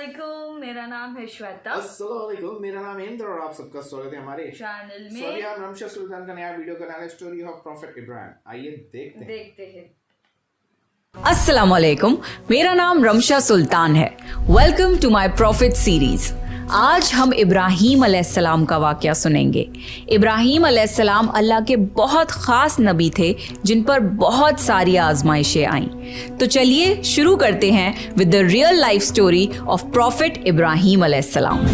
अस्सलामुअलैकुम, मेरा नाम है श्वेता। अस्सलामुअलैकुम, मेरा नाम है इंद्र और आप सबका स्वागत है हमारे चैनल में। सॉरी, हम रमशा सुल्तान का नया वीडियो का नाम है स्टोरी ऑफ प्रॉफिट इब्राहिम। आइए देखते हैं। अस्सलामुअलैकुम, मेरा नाम रमशा सुल्तान है। Welcome to my profit series. आज हम इब्राहीम अलैहिस्सलाम का वाकया सुनेंगे। इब्राहीम अलैहिस्सलाम अल्लाह के बहुत ख़ास नबी थे जिन पर बहुत सारी आजमाइशें आईं। तो चलिए शुरू करते हैं with the real life story of profit Ibrahim अलैहिस्सलाम।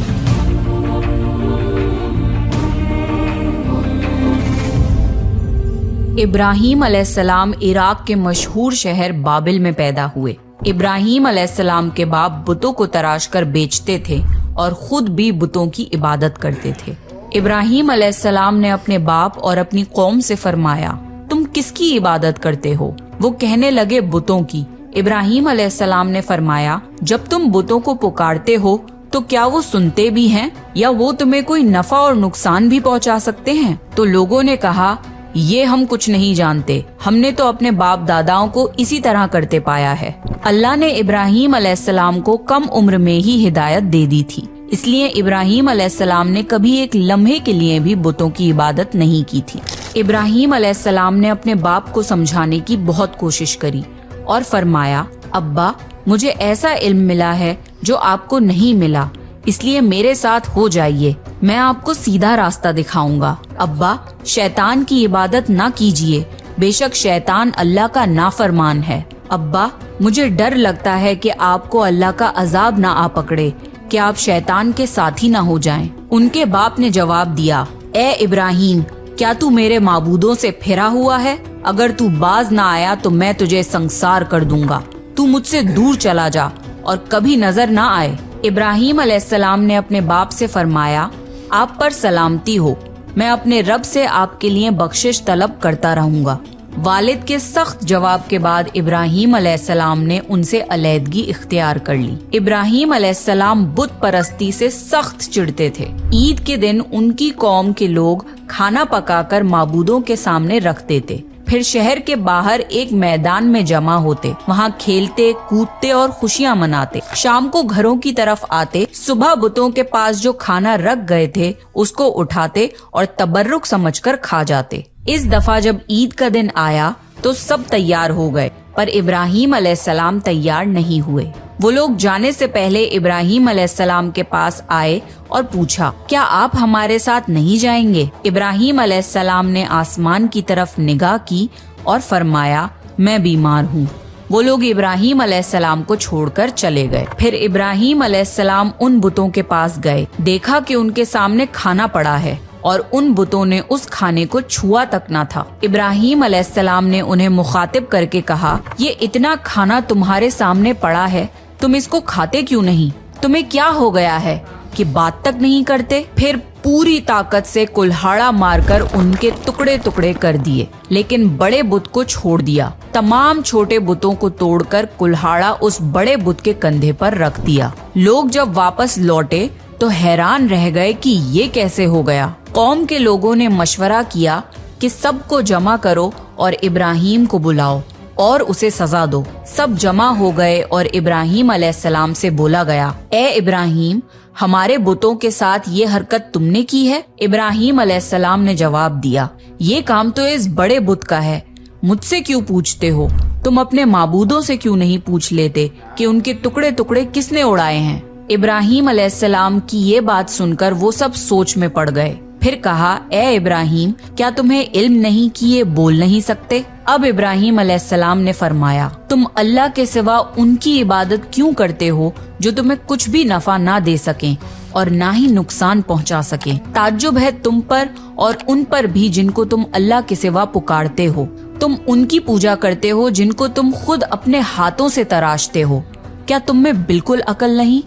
इब्राहीम अलैहिस्सलाम इराक के मशहूर शहर बाबिल में पैदा हुए। इब्राहीम अलैहिस्सलाम के बाप बुतों को तराश कर बेचते थे और खुद भी बुतों की इबादत करते थे। इब्राहीम अलैहिस्सलाम ने अपने बाप और अपनी कौम से फरमाया, तुम किसकी इबादत करते हो? वो कहने लगे, बुतों की। इब्राहीम अलैहिस्सलाम ने फरमाया, जब तुम बुतों को पुकारते हो तो क्या वो सुनते भी हैं या वो तुम्हें कोई नफा और नुकसान भी पहुंचा सकते हैं? तो लोगों ने कहा, ये हम कुछ नहीं जानते, हमने तो अपने बाप दादाओं को इसी तरह करते पाया है। अल्लाह ने इब्राहीम अलैहिस्सलाम को कम उम्र में ही हिदायत दे दी थी, इसलिए इब्राहीम अलैहिस्सलाम ने कभी एक लम्हे के लिए भी बुतों की इबादत नहीं की थी। इब्राहीम अलैहिस्सलाम ने अपने बाप को समझाने की बहुत कोशिश करी और फरमाया, अब्बा, मुझे ऐसा इल्म मिला है जो आपको नहीं मिला, इसलिए मेरे साथ हो जाइए, मैं आपको सीधा रास्ता दिखाऊंगा। अब्बा, शैतान की इबादत ना कीजिए, बेशक शैतान अल्लाह का नाफरमान है। अब्बा, मुझे डर लगता है कि आपको अल्लाह का अजाब ना आ पकड़े, कि आप शैतान के साथी ना हो जाएं। उनके बाप ने जवाब दिया, ए इब्राहीम, क्या तू मेरे माबूदों से फिरा हुआ है? अगर तू बाज ना आया तो मैं तुझे संसार कर दूंगा। तू मुझसे दूर चला जा और कभी नजर ना आए। इब्राहीम अलैहिस्सलाम ने अपने बाप से फरमाया, आप पर सलामती हो, मैं अपने रब से आपके लिए बख्शिश तलब करता रहूंगा। वालिद के सख्त जवाब के बाद इब्राहीम अलैहिस्सलाम ने उनसे अलैदगी इख्तियार कर ली। इब्राहीम अलैहिस्सलाम बुत परस्ती से सख्त चिढ़ते थे। ईद के दिन उनकी कौम के लोग खाना पकाकर माबूदों के सामने रखते थे, फिर शहर के बाहर एक मैदान में जमा होते, वहाँ खेलते कूदते और खुशियाँ मनाते। शाम को घरों की तरफ आते, सुबह बुतों के पास जो खाना रख गए थे उसको उठाते और तबर्रुक समझकर खा जाते। इस दफा जब ईद का दिन आया तो सब तैयार हो गए, पर इब्राहीम अलैहिस्सलाम तैयार नहीं हुए। वो लोग जाने से पहले इब्राहीम अलैहिस्सलाम के पास आए और पूछा, क्या आप हमारे साथ नहीं जाएंगे? इब्राहीम अलैहिस्सलाम ने आसमान की तरफ निगाह की और फरमाया, मैं बीमार हूँ। वो लोग इब्राहीम अलैहिस्सलाम को छोड़कर चले गए। फिर इब्राहीम अलैहिस्सलाम उन बुतों के पास गए, देखा कि उनके सामने खाना पड़ा है और उन बुतों ने उस खाने को छुआ तक ना था। इब्राहीम अलैहिस्सलाम ने उन्हें मुखातिब करके कहा, ये इतना खाना तुम्हारे सामने पड़ा है, तुम इसको खाते क्यों नहीं? तुम्हें क्या हो गया है कि बात तक नहीं करते? फिर पूरी ताकत से कुल्हाड़ा मारकर उनके टुकड़े टुकड़े कर दिए, लेकिन बड़े बुत को छोड़ दिया। तमाम छोटे बुतों को तोड़कर कुल्हाड़ा उस बड़े बुत के कंधे पर रख दिया। लोग जब वापस लौटे तो हैरान रह गए कि ये कैसे हो गया। कौम के लोगों ने मशवरा किया कि सबको जमा करो और इब्राहीम को बुलाओ और उसे सजा दो। सब जमा हो गए और इब्राहीम अलैहिस्सलाम से बोला गया, ए इब्राहीम, हमारे बुतों के साथ ये हरकत तुमने की है? इब्राहीम अलैहिस्सलाम ने जवाब दिया, ये काम तो इस बड़े बुत का है, मुझसे क्यों पूछते हो? तुम अपने माबूदों से क्यों नहीं पूछ लेते कि उनके टुकड़े टुकड़े किसने उड़ाए हैं? इब्राहीम अलैहिस्सलाम की ये बात सुनकर वो सब सोच में पड़ गए। फिर कहा, ए इब्राहीम, क्या तुम्हें इल्म नहीं कि ये बोल नहीं सकते? अब इब्राहीम अलैहिस्सलाम ने फरमाया, तुम अल्लाह के सिवा उनकी इबादत क्यों करते हो जो तुम्हें कुछ भी नफा ना दे सकें और ना ही नुकसान पहुंचा सकें? ताज्जुब है तुम पर और उन पर भी जिनको तुम अल्लाह के सिवा पुकारते हो। तुम उनकी पूजा करते हो जिनको तुम खुद अपने हाथों से तराशते हो। क्या तुम में बिल्कुल अकल नहीं?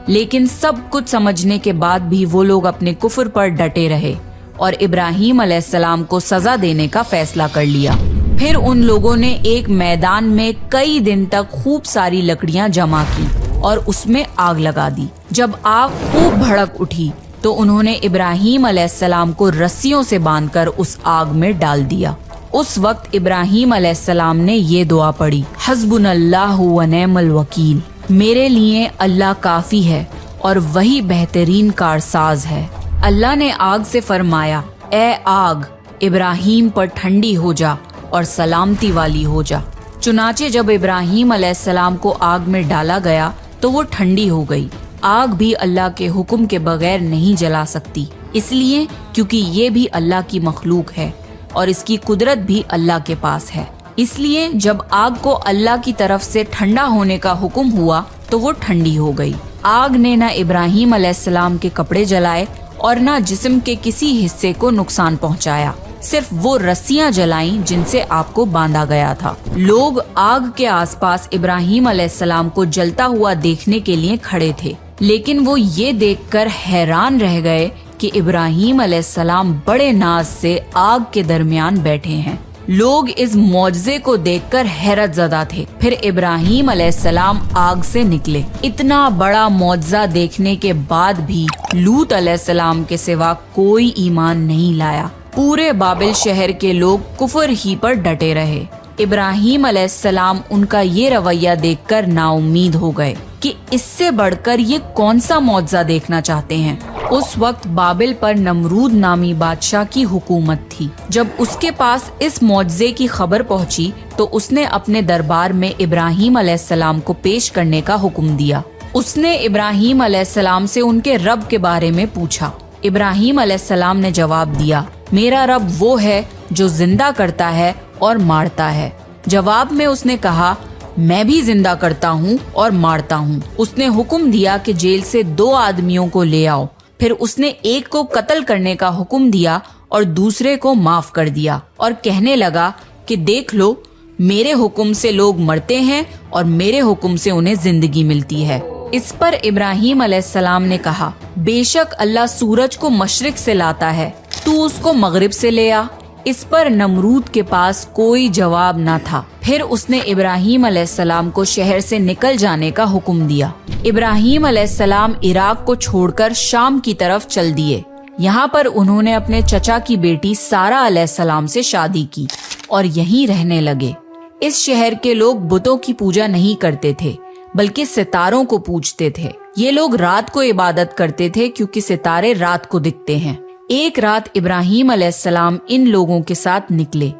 लेकिन सब कुछ समझने के बाद भी वो लोग अपने कुफ्र पर डटे रहे और इब्राहीम अलैहिस्सलाम को सजा देने का फैसला कर लिया। फिर उन लोगों ने एक मैदान में कई दिन तक खूब सारी लकड़ियां जमा की और उसमें आग लगा दी। जब आग खूब भड़क उठी तो उन्होंने इब्राहीम अलैहिस्सलाम को रस्सियों से बांधकर उस आग में डाल दिया। उस वक्त इब्राहीम अलैहिस्सलाम ने ये दुआ पढ़ी, हस्बुनल्लाहु व निअमल वकील, मेरे लिए अल्लाह काफी है और वही बेहतरीन कारसाज है। अल्लाह ने आग से फरमाया, ए आग, इब्राहिम पर ठंडी हो जा और सलामती वाली हो जा। चुनाचे जब इब्राहिम अलैहिस्सलाम को आग में डाला गया तो वो ठंडी हो गई। आग भी अल्लाह के हुक्म के बगैर नहीं जला सकती, इसलिए क्योंकि ये भी अल्लाह की मखलूक है और इसकी कुदरत भी अल्लाह के पास है। इसलिए जब आग को अल्लाह की तरफ से ठंडा होने का हुक्म हुआ तो वो ठंडी हो गई। आग ने न इब्राहिम अलैहिस्सलाम के कपड़े जलाए और न जिस्म के किसी हिस्से को नुकसान पहुंचाया, सिर्फ वो रस्सियां जलाईं जिनसे आपको बांधा गया था। लोग आग के आसपास इब्राहिम अलैहिस्सलाम को जलता हुआ देखने के लिए खड़े थे, लेकिन वो ये देखकर हैरान रह गए कि इब्राहिम अलैहिस्सलाम बड़े नाज से आग के दरमियान बैठे हैं। लोग इस मौजज़े को देखकर हैरत ज़दा थे। फिर इब्राहिम अलैहिस्सलाम आग से निकले। इतना बड़ा मौजज़ा देखने के बाद भी लूत अलैहिस्सलाम के सिवा कोई ईमान नहीं लाया। पूरे बाबिल शहर के लोग कुफर ही पर डटे रहे। इब्राहिम अलैहिस्सलाम उनका ये रवैया देखकर नाउम्मीद हो गए कि इससे बढ़कर ये कौन सा मौजज़ा देखना चाहते हैं। उस वक्त बाबिल पर नमरूद नामी बादशाह की हुकूमत थी। जब उसके पास इस मौजज़े की खबर पहुंची तो उसने अपने दरबार में इब्राहिम अलैहिस्सलाम को पेश करने का हुक्म दिया। उसने इब्राहिम अलैहिस्सलाम से उनके रब के बारे में पूछा। इब्राहिम अलैहिस्सलाम ने जवाब दिया, मेरा रब वो है जो जिंदा करता है और मारता है। जवाब में उसने कहा, मैं भी जिंदा करता हूँ और मारता हूँ। उसने हुक्म दिया कि जेल से 2 आदमियों को ले आओ। फिर उसने एक को कत्ल करने का हुक्म दिया और दूसरे को माफ कर दिया और कहने लगा कि देख लो, मेरे हुक्म से लोग मरते हैं और मेरे हुक्म से उन्हें जिंदगी मिलती है। इस पर इब्राहिम अलैहिस्सलाम ने कहा, बेशक अल्लाह सूरज को मशरिक से लाता है, तू उसको मगरिब से ले आ। इस पर नमरूद के पास कोई जवाब न था। फिर उसने इब्राहिम अलैहिस्सलाम को शहर से निकल जाने का हुक्म दिया। इब्राहिम अलैहिस्सलाम इराक को छोड़कर शाम की तरफ चल दिए। यहाँ पर उन्होंने अपने चचा की बेटी सारा अलैहिस्सलाम से शादी की और यहीं रहने लगे। इस शहर के लोग बुतों की पूजा नहीं करते थे, बल्कि सितारों को पूजते थे। ये लोग रात को इबादत करते थे क्योंकि सितारे रात को दिखते हैं। एक रात इब्राहिम अलैहिस्सलाम इन लोगों के साथ निकले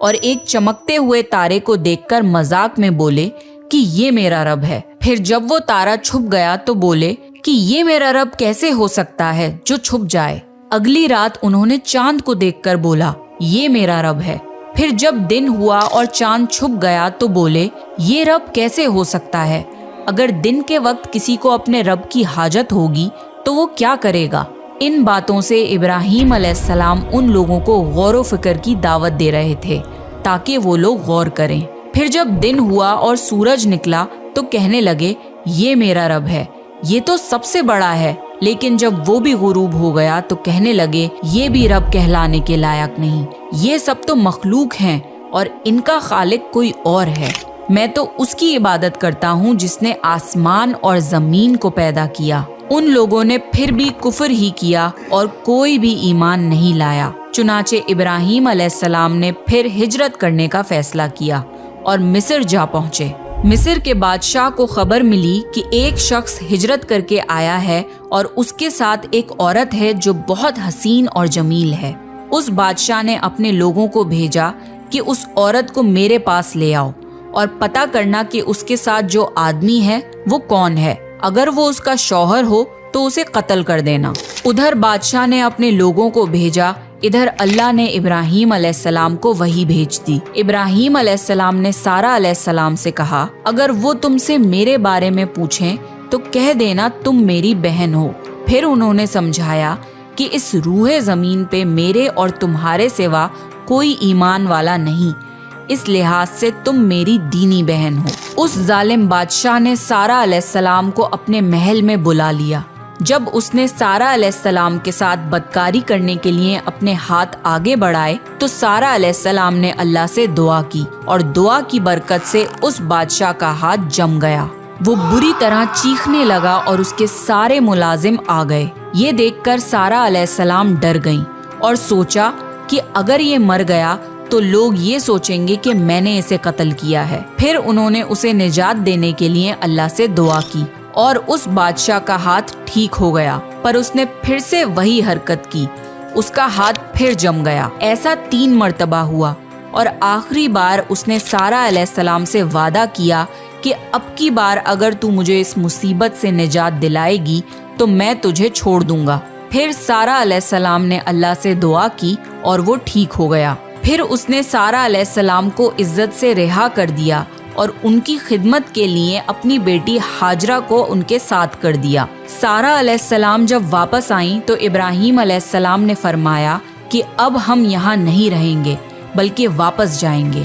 और एक चमकते हुए तारे को देखकर मजाक में बोले कि ये मेरा रब है। फिर जब वो तारा छुप गया तो बोले कि ये मेरा रब कैसे हो सकता है जो छुप जाए। अगली रात उन्होंने चांद को देखकर बोला, ये मेरा रब है। फिर जब दिन हुआ और चांद छुप गया तो बोले, ये रब कैसे हो सकता है। अगर दिन के वक्त किसी को अपने रब की हाजत होगी तो वो क्या करेगा। इन बातों से इब्राहिम अलैहिस्सलाम उन लोगों को गौर व फिक्र की दावत दे रहे थे ताकि वो लोग गौर करें। फिर जब दिन हुआ और सूरज निकला तो कहने लगे, ये मेरा रब है, ये तो सबसे बड़ा है। लेकिन जब वो भी गुरूब हो गया तो कहने लगे, ये भी रब कहलाने के लायक नहीं, ये सब तो मखलूक हैं और इनका खालिक कोई और है। मैं तो उसकी इबादत करता हूँ जिसने आसमान और जमीन को पैदा किया। उन लोगों ने फिर भी कुफर ही किया और कोई भी ईमान नहीं लाया। चुनाचे इब्राहिम अलैहिस्सलाम ने फिर हिजरत करने का फैसला किया और मिस्र जा पहुँचे। मिस्र के बादशाह को खबर मिली कि एक शख्स हिजरत करके आया है और उसके साथ एक औरत है जो बहुत हसीन और जमील है। उस बादशाह ने अपने लोगों को भेजा कि उस औरत को मेरे पास ले आओ और पता करना कि उसके साथ जो आदमी है वो कौन है। अगर वो उसका शौहर हो तो उसे कत्ल कर देना। उधर बादशाह ने अपने लोगों को भेजा, इधर अल्लाह ने इब्राहिम अलैहिस्सलाम को वही भेज दी। इब्राहिम अलैहिस्सलाम ने सारा अलैहिस्सलाम से कहा, अगर वो तुमसे मेरे बारे में पूछें तो कह देना तुम मेरी बहन हो। फिर उन्होंने समझाया कि इस रूहे जमीन पे मेरे और तुम्हारे सिवा कोई ईमान वाला नहीं, इस लिहाज से तुम मेरी दीनी बहन हो। उस जालिम बादशाह ने सारा अलैहिस्सलाम को अपने महल में बुला लिया। जब उसने सारा अलैहिस्सलाम के साथ बदकारी करने के लिए अपने हाथ आगे बढ़ाए तो सारा अलैहिस्सलाम ने अल्लाह से दुआ की और दुआ की बरकत से उस बादशाह का हाथ जम गया। वो बुरी तरह चीखने लगा और उसके सारे मुलाजिम आ गए। ये देखकर सारा अलैहिस्सलाम डर गईं और सोचा कि अगर ये मर गया تو لوگ یہ سوچیں گے کہ میں نے اسے قتل کیا ہے۔ پھر انہوں نے اسے نجات دینے کے لیے اللہ سے دعا کی اور اس بادشاہ کا ہاتھ ٹھیک ہو گیا، پر اس نے پھر سے وہی حرکت کی، اس کا ہاتھ پھر جم گیا۔ ایسا 3 مرتبہ ہوا اور آخری بار اس نے سارہ علیہ السلام سے وعدہ کیا کہ اب کی بار اگر تو مجھے اس مصیبت سے نجات دلائے گی تو میں تجھے چھوڑ دوں گا۔ پھر سارہ علیہ السلام نے اللہ سے دعا کی اور وہ ٹھیک ہو گیا۔ پھر اس نے سارہ علیہ السلام کو عزت سے رہا کر دیا اور ان کی خدمت کے لیے اپنی بیٹی ہاجرہ کو ان کے ساتھ کر دیا۔ سارہ علیہ السلام جب واپس آئیں تو ابراہیم علیہ السلام نے فرمایا کہ اب ہم یہاں نہیں رہیں گے بلکہ واپس جائیں گے۔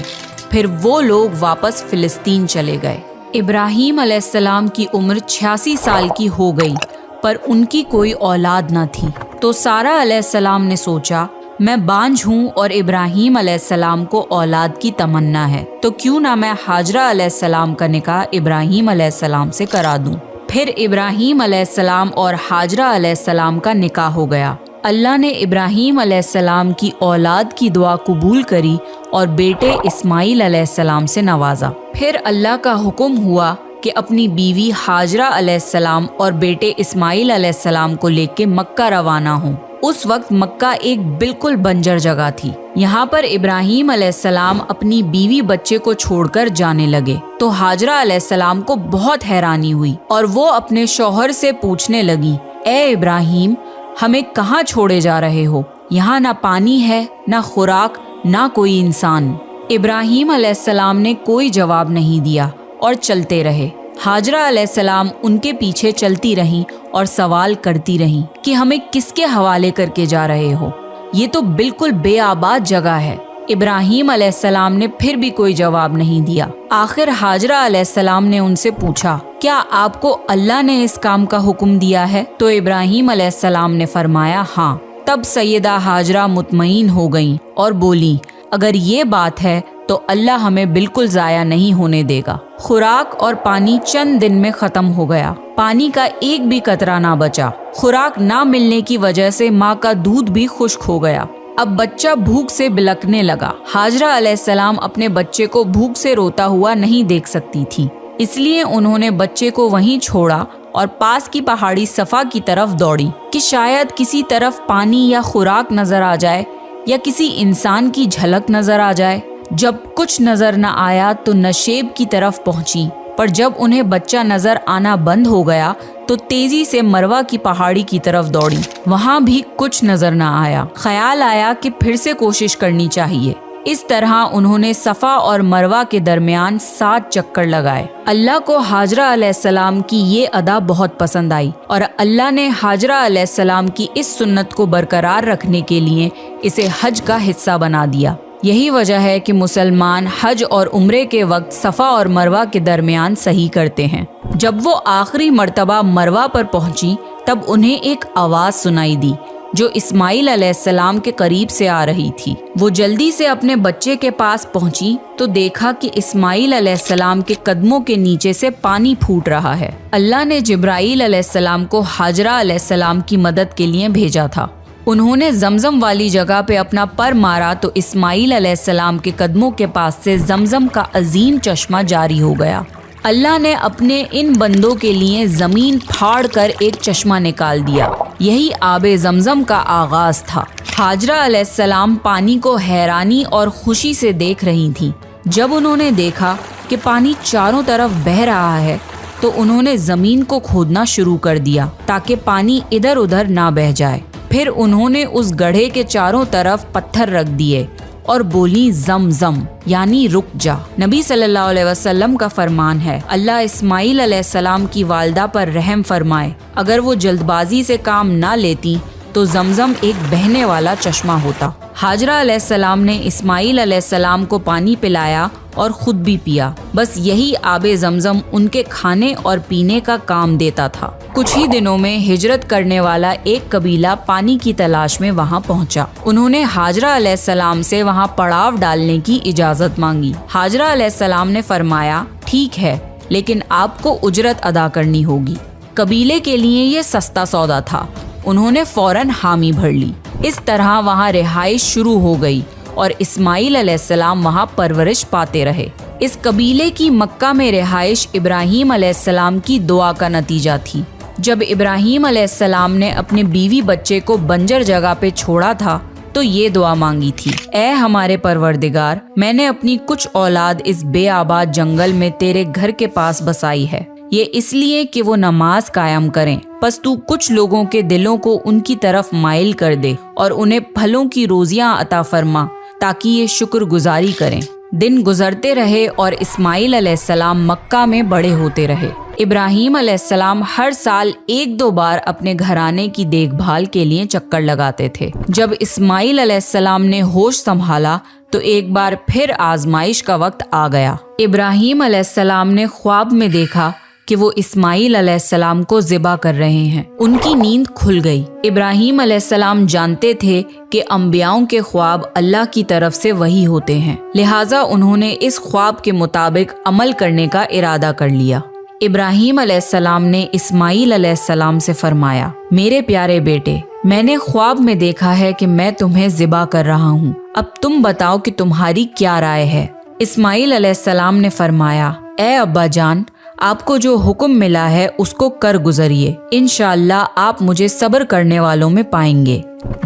پھر وہ لوگ واپس فلسطین چلے گئے۔ ابراہیم علیہ السلام کی عمر 86 سال کی ہو گئی، پر ان کی کوئی اولاد نہ تھی۔ تو سارہ علیہ السلام نے سوچا میں بانجھ ہوں اور ابراہیم علیہ السلام کو اولاد کی تمنا ہے، تو کیوں نہ میں ہاجرہ علیہ السلام کا نکاح ابراہیم علیہ السلام سے کرا دوں۔ پھر ابراہیم علیہ السلام اور ہاجرہ علیہ السلام کا نکاح ہو گیا۔ اللہ نے ابراہیم علیہ السلام کی اولاد کی دعا قبول کری اور بیٹے اسماعیل علیہ السلام سے نوازا۔ پھر اللہ کا حکم ہوا کہ اپنی بیوی ہاجرہ علیہ السلام اور بیٹے اسماعیل علیہ السلام کو لے کے مکہ روانہ ہوں۔ اس وقت مکہ ایک بالکل بنجر جگہ تھی۔ یہاں پر ابراہیم علیہ السلام اپنی بیوی بچے کو چھوڑ کر جانے لگے تو ہاجرہ علیہ السلام کو بہت حیرانی ہوئی اور وہ اپنے شوہر سے پوچھنے لگی، اے ابراہیم، ہمیں کہاں چھوڑے جا رہے ہو؟ یہاں نہ پانی ہے، نہ خوراک، نہ کوئی انسان۔ ابراہیم علیہ السلام نے کوئی جواب نہیں دیا اور چلتے رہے۔ ہاجرہ علیہ السلام ان کے پیچھے چلتی رہیں اور سوال کرتی رہیں کہ ہمیں کس کے حوالے کر کے جا رہے ہو؟ یہ تو بالکل بے آباد جگہ ہے۔ ابراہیم علیہ السلام نے پھر بھی کوئی جواب نہیں دیا۔ آخر ہاجرہ علیہ السلام نے ان سے پوچھا، کیا آپ کو اللہ نے اس کام کا حکم دیا ہے؟ تو ابراہیم علیہ السلام نے فرمایا ہاں۔ تب سیدہ ہاجرہ مطمئن ہو گئیں اور بولی، اگر یہ بات ہے تو اللہ ہمیں بالکل ضائع نہیں ہونے دے گا۔ خوراک اور پانی چند دن میں ختم ہو گیا۔ پانی کا ایک بھی قطرہ نہ بچا۔ خوراک نہ ملنے کی وجہ سے ماں کا دودھ بھی خشک ہو گیا۔ اب بچہ بھوک سے بلکنے لگا۔ ہاجرہ علیہ السلام اپنے بچے کو بھوک سے روتا ہوا نہیں دیکھ سکتی تھی، اس لیے انہوں نے بچے کو وہیں چھوڑا اور پاس کی پہاڑی صفا کی طرف دوڑی کہ شاید کسی طرف پانی یا خوراک نظر آ جائے یا کسی انسان کی جھلک نظر آ جائے۔ جب کچھ نظر نہ آیا تو نشیب کی طرف پہنچی، پر جب انہیں بچہ نظر آنا بند ہو گیا تو تیزی سے مروہ کی پہاڑی کی طرف دوڑی۔ وہاں بھی کچھ نظر نہ آیا۔ خیال آیا کہ پھر سے کوشش کرنی چاہیے۔ اس طرح انہوں نے صفا اور مروہ کے درمیان 7 چکر لگائے۔ اللہ کو ہاجرہ علیہ السلام کی یہ ادا بہت پسند آئی اور اللہ نے ہاجرہ علیہ السلام کی اس سنت کو برقرار رکھنے کے لیے اسے حج کا حصہ بنا دیا۔ یہی وجہ ہے کہ مسلمان حج اور عمرے کے وقت صفا اور مروہ کے درمیان صحیح کرتے ہیں۔ جب وہ آخری مرتبہ مروہ پر پہنچی تب انہیں ایک آواز سنائی دی جو اسماعیل علیہ السلام کے قریب سے آ رہی تھی۔ وہ جلدی سے اپنے بچے کے پاس پہنچی تو دیکھا کہ اسماعیل علیہ السلام کے قدموں کے نیچے سے پانی پھوٹ رہا ہے۔ اللہ نے جبرائیل علیہ السلام کو ہاجرہ علیہ السلام کی مدد کے لیے بھیجا تھا۔ انہوں نے زمزم والی جگہ پہ اپنا پر مارا تو اسماعیل علیہ السلام کے قدموں کے پاس سے زمزم کا عظیم چشمہ جاری ہو گیا۔ اللہ نے اپنے ان بندوں کے لیے زمین پھاڑ کر ایک چشمہ نکال دیا۔ یہی آب زمزم کا آغاز تھا۔ ہاجرہ علیہ السلام پانی کو حیرانی اور خوشی سے دیکھ رہی تھیں۔ جب انہوں نے دیکھا کہ پانی چاروں طرف بہہ رہا ہے تو انہوں نے زمین کو کھودنا شروع کر دیا تاکہ پانی ادھر ادھر نہ بہہ جائے۔ پھر انہوں نے اس گڑھے کے چاروں طرف پتھر رکھ دیے اور بولی زم زم یعنی رک جا۔ نبی صلی اللہ علیہ وسلم کا فرمان ہے، اللہ اسماعیل علیہ السلام کی والدہ پر رحم فرمائے، اگر وہ جلد بازی سے کام نہ لیتی تو زمزم ایک بہنے والا چشمہ ہوتا۔ ہاجرہ علیہ السلام نے اسماعیل علیہ السلام کو پانی پلایا اور خود بھی پیا۔ بس یہی آب زمزم ان کے کھانے اور پینے کا کام دیتا تھا۔ کچھ ہی دنوں میں ہجرت کرنے والا ایک قبیلہ پانی کی تلاش میں وہاں پہنچا۔ انہوں نے ہاجرہ علیہ السلام سے وہاں پڑاؤ ڈالنے کی اجازت مانگی۔ ہاجرہ علیہ السلام نے فرمایا، ٹھیک ہے، لیکن آپ کو اجرت ادا کرنی ہوگی۔ قبیلے کے لیے یہ سستا سودا تھا۔ انہوں نے فوراً حامی بھر لی۔ اس طرح وہاں رہائش شروع ہو گئی اور اسماعیل علیہ السلام وہاں پرورش پاتے رہے۔ اس قبیلے کی مکہ میں رہائش ابراہیم علیہ السلام کی دعا کا نتیجہ تھی۔ جب ابراہیم علیہ السلام نے اپنے بیوی بچے کو بنجر جگہ پہ چھوڑا تھا تو یہ دعا مانگی تھی، اے ہمارے پروردگار، میں نے اپنی کچھ اولاد اس بے آباد جنگل میں تیرے گھر کے پاس بسائی ہے، یہ اس لیے کہ وہ نماز قائم کریں، پس تو کچھ لوگوں کے دلوں کو ان کی طرف مائل کر دے اور انہیں پھلوں کی روزیاں عطا فرما تاکہ یہ شکر گزاری کریں۔ دن گزرتے رہے اور اسماعیل علیہ السلام مکہ میں بڑے ہوتے رہے۔ ابراہیم علیہ السلام ہر سال 1-2 بار اپنے گھرانے کی دیکھ بھال کے لیے چکر لگاتے تھے۔ جب اسماعیل علیہ السلام نے ہوش سنبھالا تو ایک بار پھر آزمائش کا وقت آ گیا۔ ابراہیم علیہ السلام نے خواب میں دیکھا کہ وہ اسماعیل علیہ السلام کو ذبح کر رہے ہیں۔ ان کی نیند کھل گئی۔ ابراہیم علیہ السلام جانتے تھے کہ انبیاؤں کے خواب اللہ کی طرف سے وحی ہوتے ہیں، لہٰذا انہوں نے اس خواب کے مطابق عمل کرنے کا ارادہ کر لیا۔ ابراہیم علیہ السلام نے اسماعیل علیہ السلام سے فرمایا، میرے پیارے بیٹے، میں نے خواب میں دیکھا ہے کہ میں تمہیں ذبح کر رہا ہوں، اب تم بتاؤ کہ تمہاری کیا رائے ہے؟ اسماعیل علیہ السلام نے فرمایا، اے ابا جان، آپ کو جو حکم ملا ہے اس کو کر گزریے، انشاءاللہ آپ مجھے صبر کرنے والوں میں پائیں گے۔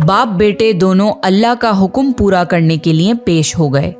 باپ بیٹے دونوں اللہ کا حکم پورا کرنے کے لیے پیش ہو گئے۔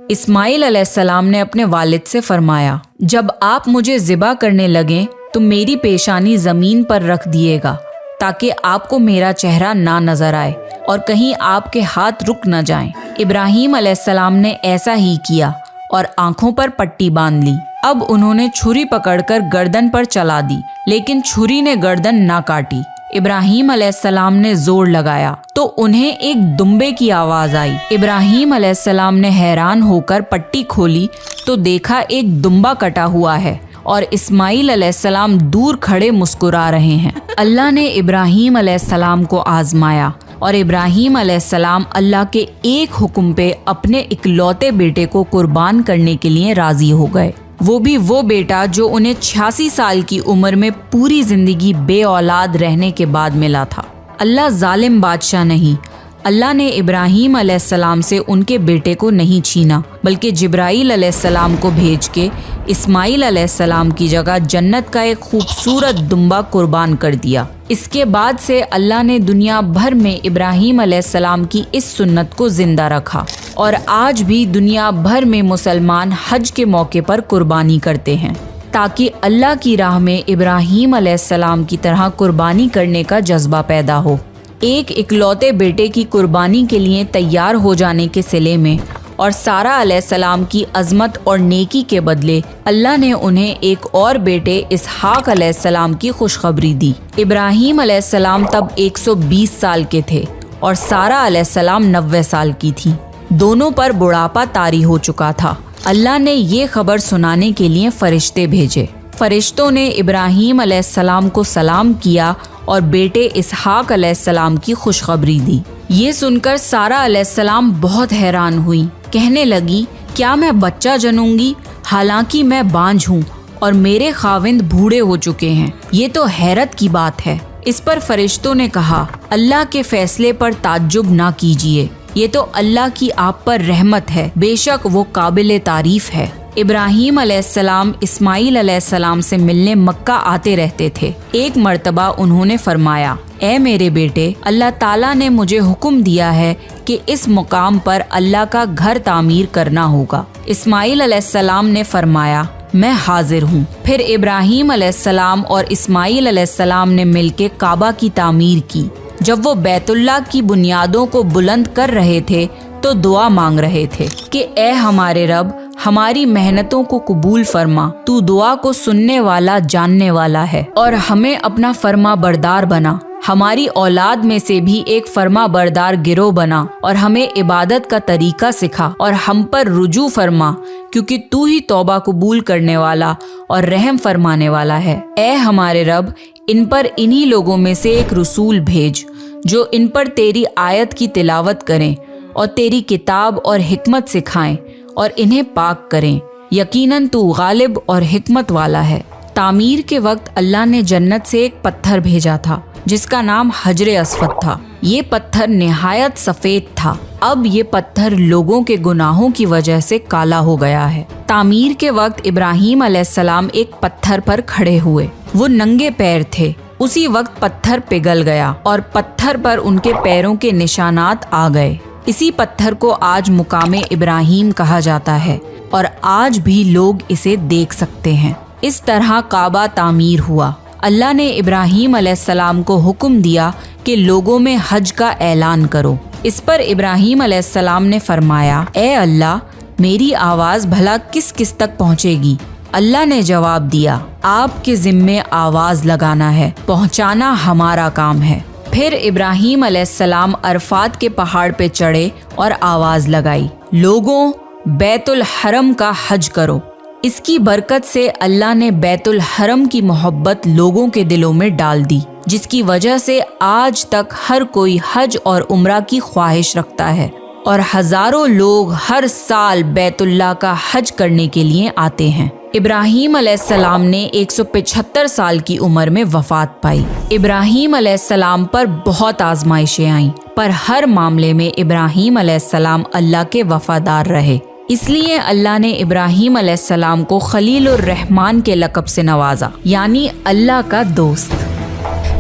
اسماعیل علیہ السلام نے اپنے والد سے فرمایا، جب آپ مجھے ذبح کرنے لگیں تو میری پیشانی زمین پر رکھ دیے گا تاکہ آپ کو میرا چہرہ نہ نظر آئے اور کہیں آپ کے ہاتھ رک نہ جائیں۔ ابراہیم علیہ السلام نے ایسا ہی کیا اور آنکھوں پر پٹی باندھ لی۔ اب انہوں نے چھری پکڑ کر گردن پر چلا دی، لیکن چھری نے گردن نہ کاٹی۔ ابراہیم علیہ السلام نے زور لگایا تو انہیں ایک دمبے کی آواز آئی۔ ابراہیم علیہ السلام نے حیران ہو کر پٹی کھولی تو دیکھا ایک دمبا کٹا ہوا ہے اور اسماعیل علیہ السلام دور کھڑے مسکرا رہے ہیں۔ اللہ نے ابراہیم علیہ السلام کو آزمایا اور ابراہیم علیہ السلام اللہ کے ایک حکم پہ اپنے اکلوتے بیٹے کو قربان کرنے کے لیے راضی ہو گئے، وہ بھی وہ بیٹا جو انہیں 86 سال کی عمر میں پوری زندگی بے اولاد رہنے کے بعد ملا تھا۔ اللہ ظالم بادشاہ نہیں، اللہ نے ابراہیم علیہ السلام سے ان کے بیٹے کو نہیں چھینا، بلکہ جبرائیل علیہ السلام کو بھیج کے اسماعیل علیہ السلام کی جگہ جنت کا ایک خوبصورت دمبا قربان کر دیا۔ اس کے بعد سے اللہ نے دنیا بھر میں ابراہیم علیہ السلام کی اس سنت کو زندہ رکھا، اور آج بھی دنیا بھر میں مسلمان حج کے موقع پر قربانی کرتے ہیں تاکہ اللہ کی راہ میں ابراہیم علیہ السلام کی طرح قربانی کرنے کا جذبہ پیدا ہو۔ ایک اکلوتے بیٹے کی قربانی کے لیے تیار ہو جانے کے صلے میں اور سارہ علیہ السلام کی عظمت اور نیکی کے بدلے اللہ نے انہیں ایک اور بیٹے اسحاق علیہ السلام کی خوشخبری دی۔ ابراہیم علیہ السلام تب 120 سال کے تھے اور سارہ علیہ السلام 90 سال کی تھی۔ دونوں پر بڑھاپا طاری ہو چکا تھا۔ اللہ نے یہ خبر سنانے کے لیے فرشتے بھیجے۔ فرشتوں نے ابراہیم علیہ السلام کو سلام کیا اور بیٹے اسحاق علیہ السلام کی خوشخبری دی۔ یہ سن کر سارہ علیہ السلام بہت حیران ہوئی، کہنے لگی، کیا میں بچہ جنوں گی؟ حالانکہ میں بانجھ ہوں اور میرے خاوند بوڑھے ہو چکے ہیں، یہ تو حیرت کی بات ہے۔ اس پر فرشتوں نے کہا، اللہ کے فیصلے پر تعجب نہ کیجیے، یہ تو اللہ کی آپ پر رحمت ہے، بے شک وہ قابل تعریف ہے۔ ابراہیم علیہ السلام اسماعیل علیہ السلام سے ملنے مکہ آتے رہتے تھے۔ ایک مرتبہ انہوں نے فرمایا، اے میرے بیٹے، اللہ تعالیٰ نے مجھے حکم دیا ہے کہ اس مقام پر اللہ کا گھر تعمیر کرنا ہوگا۔ اسماعیل علیہ السلام نے فرمایا، میں حاضر ہوں۔ پھر ابراہیم علیہ السلام اور اسماعیل علیہ السلام نے مل کے کعبہ کی تعمیر کی۔ جب وہ بیت اللہ کی بنیادوں کو بلند کر رہے تھے تو دعا مانگ رہے تھے کہ اے ہمارے رب، ہماری محنتوں کو قبول فرما، تو دعا کو سننے والا جاننے والا ہے، اور ہمیں اپنا فرما بردار بنا، ہماری اولاد میں سے بھی ایک فرما بردار گروہ بنا، اور ہمیں عبادت کا طریقہ سکھا اور ہم پر رجوع فرما، کیونکہ تو ہی توبہ قبول کرنے والا اور رحم فرمانے والا ہے۔ اے ہمارے رب، ان پر انہی لوگوں میں سے ایک رسول بھیج جو ان پر تیری آیت کی تلاوت کریں اور تیری کتاب اور حکمت سکھائیں اور انہیں پاک کریں، یقیناً تو غالب اور حکمت والا ہے۔ تعمیر کے وقت اللہ نے جنت سے ایک پتھر بھیجا تھا जिसका नाम हजरे अस्वद था। ये पत्थर निहायत सफेद था। अब ये पत्थर लोगों के गुनाहों की वजह से काला हो गया है। तामीर के वक्त इब्राहीम अलैहिस्सलाम एक पत्थर पर खड़े हुए। वो नंगे पैर थे। उसी वक्त पत्थर पिघल गया और पत्थर पर उनके पैरों के निशानात आ गए। इसी पत्थर को आज मुकामे इब्राहीम कहा जाता है और आज भी लोग इसे देख सकते हैं। इस तरह काबा तामीर हुआ। अल्लाह ने इब्राहीम अलैहिस्सलाम को हुक्म दिया कि लोगों में हज का ऐलान करो। इस पर इब्राहीम अलैहिस्सलाम ने फरमाया, ए अल्लाह, मेरी आवाज़ भला किस किस तक पहुँचेगी? अल्लाह ने जवाब दिया, आपके ज़िम्मे आवाज़ लगाना है, पहुँचाना हमारा काम है। फिर इब्राहीम अलैहिस्सलाम अरफात के पहाड़ पे चढ़े और आवाज़ लगाई, लोगों, बैतुल हरम का हज करो। इसकी बरकत से अल्लाह ने बैतुल हरम की मोहब्बत लोगों के दिलों में डाल दी, जिसकी वजह से आज तक हर कोई हज और उम्रा की ख्वाहिश रखता है और हजारों लोग हर साल बैतुल्लाह का हज करने के लिए आते हैं। इब्राहीम अलैहिस्सलाम ने 175 साल की उम्र में वफात पाई। इब्राहीम अलैहिस्सलाम पर बहुत आजमाइशें आईं, पर हर मामले में इब्राहीम अलैहिस्सलाम अल्लाह के वफादार रहे। इसलिए अल्लाह ने इब्राहीम अलैहिस्सलाम को खलीलुर रहमान के लक़ब से नवाजा, यानी अल्लाह का दोस्त।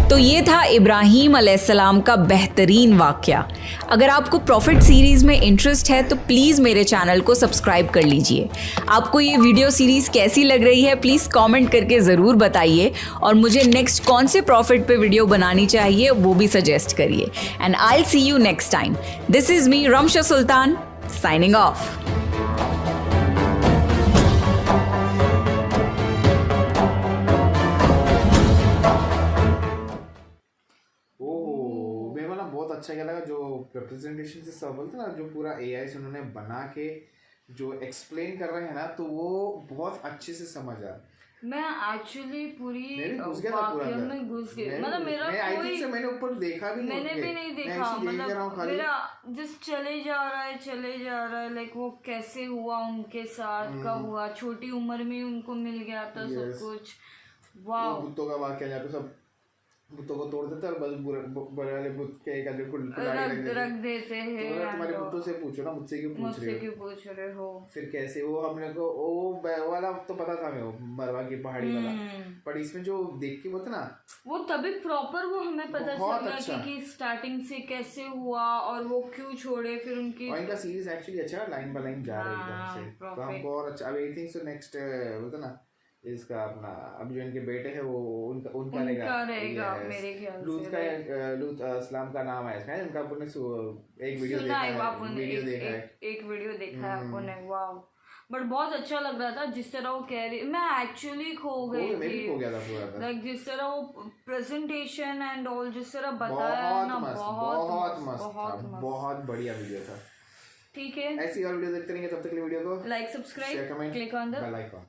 तो ये था इब्राहीम अलैहिस्सलाम का बेहतरीन वाक़या। अगर आपको प्रॉफिट सीरीज़ में इंटरेस्ट है तो प्लीज़ मेरे चैनल को सब्सक्राइब कर लीजिए। आपको ये वीडियो सीरीज़ कैसी लग रही है प्लीज़ कमेंट करके ज़रूर बताइए और मुझे नेक्स्ट कौन से प्रॉफिट पे वीडियो बनानी चाहिए वो भी सजेस्ट करिए। And I see you next time. This is me Ramsha Sultan signing off. बहुत अच्छा क्या लगा जो रिप्रेजेंटेशन से सब बोलते ना, जो पूरा एआई से उन्होंने बना के जो एक्सप्लेन कर रहे हैं ना, तो वो बहुत अच्छे से समझ आ। मैं एक्चुअली पूरी वाक्य में घुस गई। मतलब मेरा कोई मैंने ऊपर देखा भी नहीं, मैंने भी नहीं देखा। मतलब मेरा जिस चले जा रहा है लाइक वो कैसे हुआ उनके साथ, कब हुआ, छोटी उम्र में उनको मिल गया था सब कुछ। वाह, बुतों का वाक्य जहाँ पे सब बुतों को तोड़ देते और बस बड़े वाले बुत के एक आदमी को रख देते हैं। तो तुम्हारे बुतों से पूछो ना, मुझसे क्यों पूछ रहे हो? फिर कैसे वो हमने को वो वाला तो पता था मैं, वो मरवा की पहाड़ी वाला, पर इसमें जो देख के बोलते ना वो तभी प्रॉपर वो हमें पता चल गया कि स्टार्टिंग से कैसे हुआ और वो क्यों छोड़े। फिर उनकी और इनका सीरीज एक्चुअली अच्छा लाइन बाय लाइन जा रहा है एकदम से, तो हमको और अच्छा। अब आई थिंक सो नेक्स्ट बोलते ना इसका अपना अब जो इनके बेटे हैं वो उनका रहेगा मेरे ख्याल से। लूत इस्लाम का नाम है इसमें। उनका आपने एक वीडियो देखा है, एक वीडियो देखा है आपने। वाह, बट बहुत अच्छा लग रहा था जिस तरह वो कह रही। मैं एक्चुअली खो गई थी लाइक जिस तरह वो प्रेजेंटेशन एंड ऑल जिस तरह बताया ना, बहुत बढ़िया वीडियो था। ठीक है, ऐसी और वीडियो देखते रहेंगे, तब तक के लिए वीडियो को like, subscribe, click on the bell icon.